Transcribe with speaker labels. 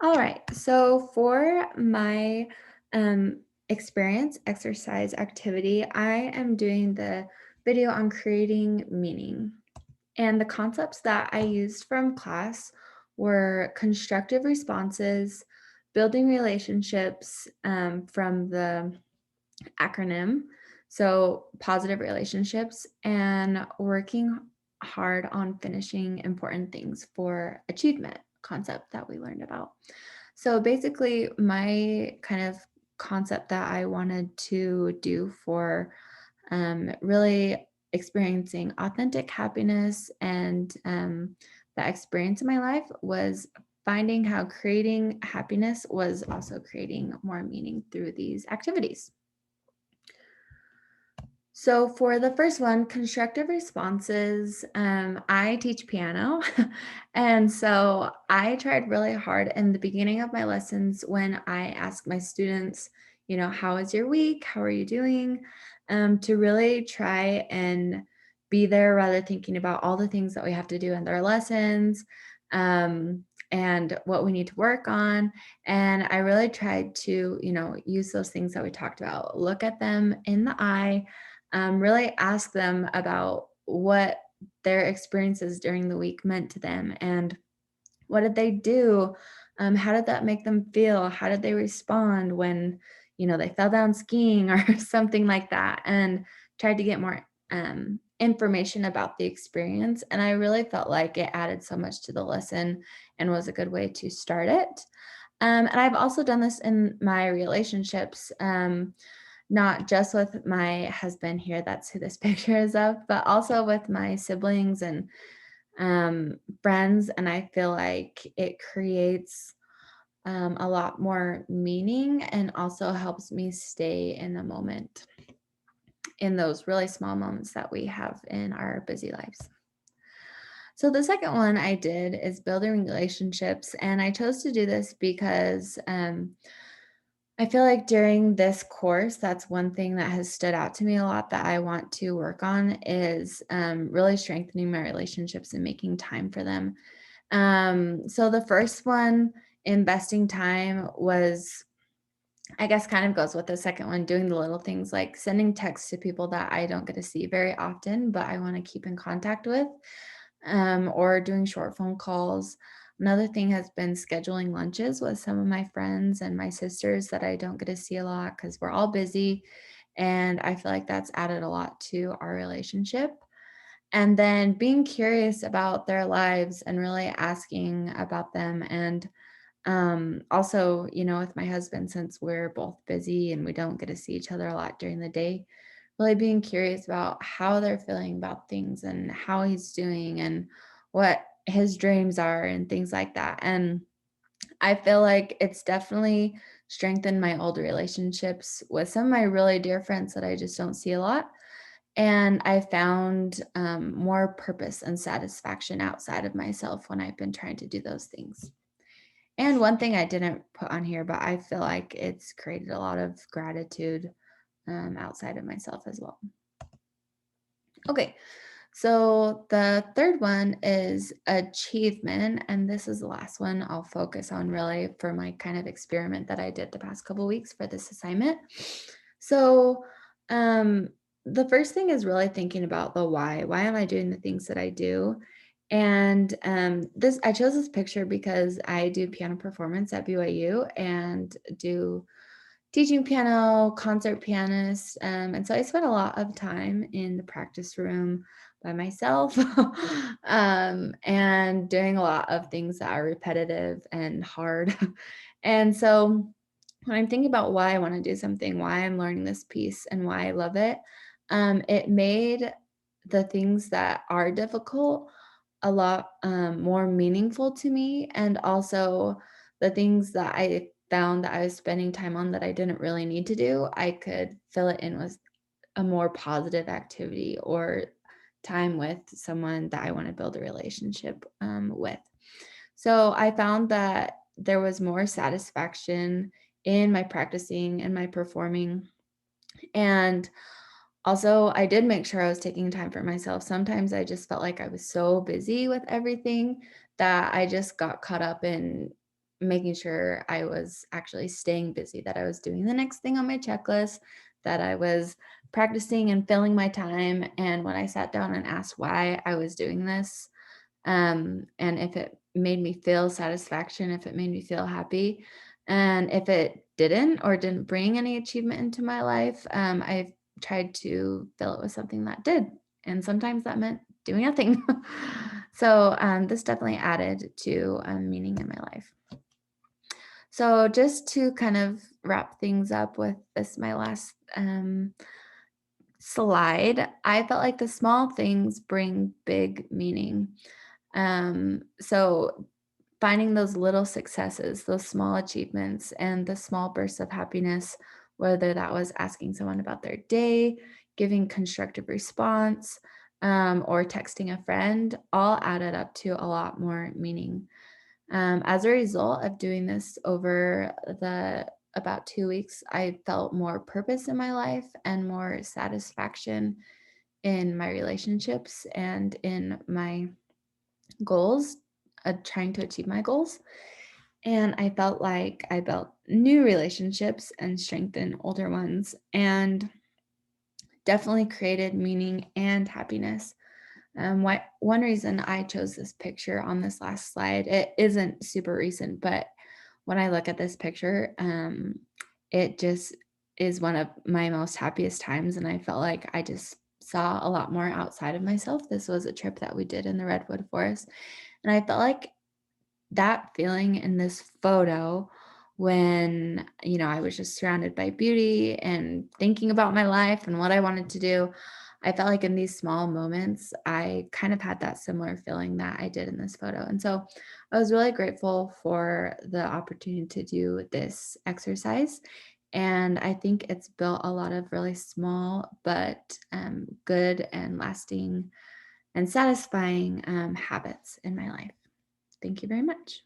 Speaker 1: All right. So for my experience exercise activity, I am doing the video on creating meaning. And the concepts that I used from class were constructive responses, building relationships from the acronym, so positive relationships, and working hard on finishing important things for achievement concept that we learned about. So basically, my kind of concept that I wanted to do for really experiencing authentic happiness and that experience in my life was finding how creating happiness was also creating more meaning through these activities. So for the first one, constructive responses, I teach piano. And so I tried really hard in the beginning of my lessons when I ask my students, how was your week? How are you doing? To really try and be there rather thinking about all the things that we have to do in their lessons, and what we need to work on. And I really tried to, use those things that we talked about, look at them in the eye, really ask them about what their experiences during the week meant to them and what did they do? How did that make them feel? How did they respond when, they fell down skiing or something like that? And tried to get more information about the experience. And I really felt like it added so much to the lesson and was a good way to start it. And I've also done this in my relationships. Not just with my husband here, that's who this picture is of, but also with my siblings and friends. And I feel like it creates a lot more meaning and also helps me stay in the moment in those really small moments that we have in our busy lives. So the second one I did is building relationships, and I chose to do this because I feel like during this course, that's one thing that has stood out to me a lot that I want to work on is really strengthening my relationships and making time for them. So the first one, investing time, was, I guess, kind of goes with the second one, doing the little things like sending texts to people that I don't get to see very often, but I want to keep in contact with, or doing short phone calls. Another thing has been scheduling lunches with some of my friends and my sisters that I don't get to see a lot because we're all busy. And I feel like that's added a lot to our relationship. And then being curious about their lives and really asking about them. And also, with my husband, since we're both busy and we don't get to see each other a lot during the day, really being curious about how they're feeling about things and how he's doing and what his dreams are and things like that. And I feel like it's definitely strengthened my old relationships with some of my really dear friends that I just don't see a lot. And I found more purpose and satisfaction outside of myself when I've been trying to do those things. And one thing I didn't put on here, but I feel like it's created a lot of gratitude outside of myself as well. Okay, so the third one is achievement, and this is the last one I'll focus on really for my kind of experiment that I did the past couple weeks for this assignment. So, um, the first thing is really thinking about the why. Why am I doing the things that I do? And this I chose this picture because I do piano performance at BYU and do teaching piano, concert pianist, and so I spent a lot of time in the practice room by myself, and doing a lot of things that are repetitive and hard. And so when I'm thinking about why I want to do something, why I'm learning this piece, and why I love it, it made the things that are difficult a lot more meaningful to me, and also the things that I found that I was spending time on that I didn't really need to do, I could fill it in with a more positive activity or time with someone that I want to build a relationship with. So I found that there was more satisfaction in my practicing and my performing. And also, I did make sure I was taking time for myself. Sometimes I just felt like I was so busy with everything that I just got caught up in making sure I was actually staying busy, that I was doing the next thing on my checklist, that I was practicing and filling my time. And when I sat down and asked why I was doing this, and if it made me feel satisfaction, if it made me feel happy, and if it didn't or didn't bring any achievement into my life, I tried to fill it with something that did. And sometimes that meant doing nothing. So this definitely added to meaning in my life. So just to kind of wrap things up with this, my last slide, I felt like the small things bring big meaning. So finding those little successes, those small achievements, and the small bursts of happiness, whether that was asking someone about their day, giving constructive response, or texting a friend, all added up to a lot more meaning. As a result of doing this over the about 2 weeks, I felt more purpose in my life and more satisfaction in my relationships and in my goals, trying to achieve my goals. And I felt like I built new relationships and strengthened older ones, and definitely created meaning and happiness. One reason I chose this picture on this last slide, it isn't super recent, but when I look at this picture, it just is one of my most happiest times. And I felt like I just saw a lot more outside of myself. This was a trip that we did in the Redwood Forest. And I felt like that feeling in this photo when, I was just surrounded by beauty and thinking about my life and what I wanted to do. I felt like in these small moments, I kind of had that similar feeling that I did in this photo. And so I was really grateful for the opportunity to do this exercise. And I think it's built a lot of really small but good and lasting and satisfying habits in my life. Thank you very much.